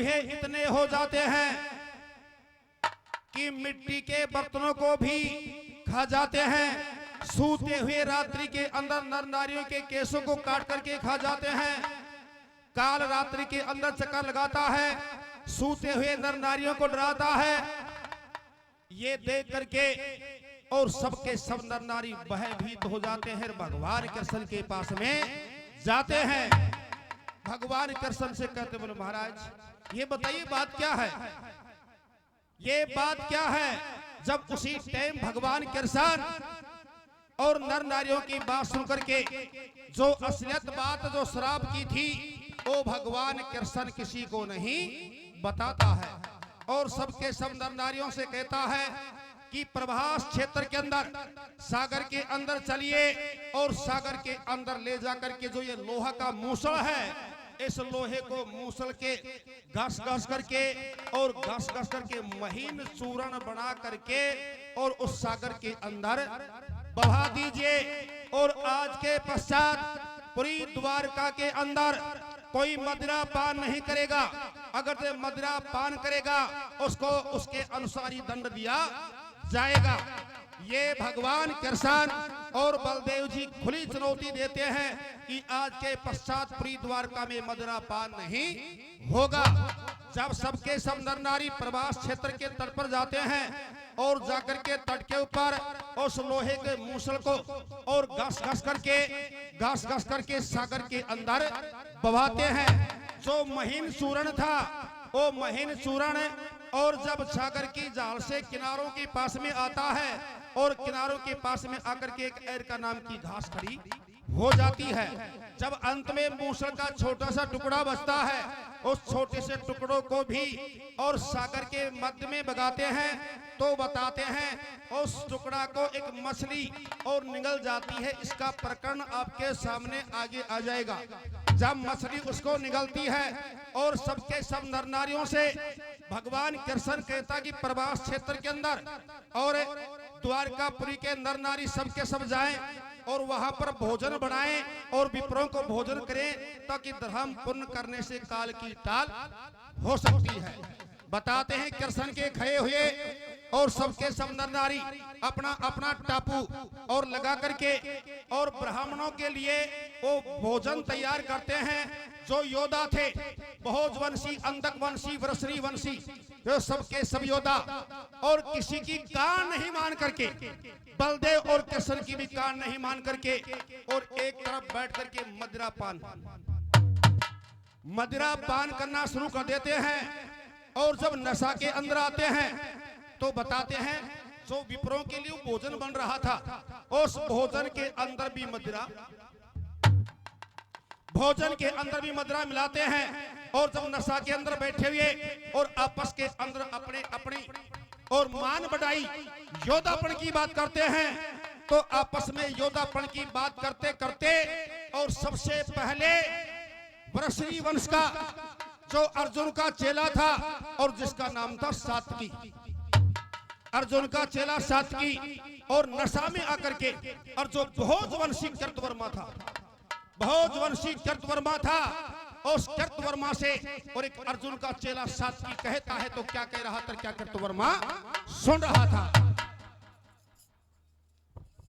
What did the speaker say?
चूहे इतने हो जाते हैं कि मिट्टी के बर्तनों को भी खा जाते हैं। सूते हुए रात्रि के अंदर नर नारियों के केसों को काट करके खा जाते हैं। काल रात्रि के अंदर चक्कर लगाता है, सूते हुए नर नारियों को डराता है। ये देख करके और सबके सब नर नारी भयभीत हो जाते हैं, भगवान कृष्ण के पास में जाते हैं। भगवान कृष्ण से कहते बोले महाराज ये बताइए बात क्या है, ये बात क्या है। जब उसी टाइम भगवान कृष्ण और नर नारियों की बात सुन करके जो असलियत बात जो श्राप की थी वो भगवान कृष्ण किसी को नहीं बताता है और सबके सब नर नारियों से कहता है कि प्रभास क्षेत्र के अंदर सागर के अंदर चलिए और सागर के अंदर ले जाकर के जो ये लोहा का मूसल है इस लोहे को मूसल के घस घस करके और घस घस करके महीन चूर्ण बना करके और उस सागर के अंदर बहा दीजिए। और आज के पश्चात पूरी द्वारका के अंदर कोई मदिरा पान नहीं करेगा। अगर से मदिरा पान करेगा उसको उसके अनुसार ही दंड दिया जाएगा। ये भगवान कृष्ण और बलदेव जी खुली चुनौती देते हैं कि आज के पश्चात पूरी द्वारका में मदिरा पान नहीं होगा। जब सबके सब नर नारी प्रभास क्षेत्र के तट पर जाते हैं और जाकर के तट के ऊपर उस लोहे के मूसल को और घस घस करके सागर के अंदर बहाते हैं। जो महीन चूर्ण था वो महीन चूर्ण और जब सागर की जाल से किनारों के पास में आता है और किनारों के पास में आकर के एक एर का नाम की घास खड़ी हो जाती है। जब अंत में मूसल का छोटा सा टुकड़ा बचता है उस छोटे से टुकड़ों को भी और सागर के मध्य में बगाते हैं तो बताते हैं उस टुकड़ा को एक मछली और निगल जाती है। इसका प्रकरण आपके सामने आगे आ जाएगा। जब मछली उसको निगलती है और सबके सब नर नारियों से भगवान कृष्ण कहता कि प्रभास क्षेत्र के अंदर और द्वारकापुरी के नर नारी सबके सब जाएं और वहां पर भोजन बनाएं और विप्रों को भोजन करें ताकि धर्म पुण्य करने से काल की टाल हो सकती है। बताते हैं कृष्ण के खड़े हुए और सबके सब नर नारी अपना अपना टापू और लगा करके और ब्राह्मणों के लिए वो भोजन तैयार करते हैं। जो योद्धा थे भोज वंशी, अंधक वंशी, वृषणी वंशी, जो सबके सब योद्धा और किसी की कान नहीं मान करके बलदेव और कृष्ण की भी कान नहीं मान करके और एक तरफ बैठ करके मदिरा पान करना शुरू कर देते हैं। और जब नशा के अंदर आते हैं तो बताते हैं जो विप्रों के लिए भोजन बन रहा था उस भोजन के अंदर भी मदिरा मिलाते हैं। और जब नशा के अंदर बैठे हुए और आपस के अंदर अपनी और मान बढ़ाई योद्धापन की बात करते हैं तो आपस में योद्धापन की बात करते करते और सबसे पहले वृषणी वंश का जो अर्जुन का चेला था और जिसका नाम था सात्विकी, अर्जुन का चेला सात्विकी और नशा में आकर के और जो भोजवंशी कृतवर्मा था उस कृतवर्मा से और एक अर्जुन का चेला सात्विकी कहता है तो क्या कह रहा था, क्या कृतवर्मा सुन रहा था।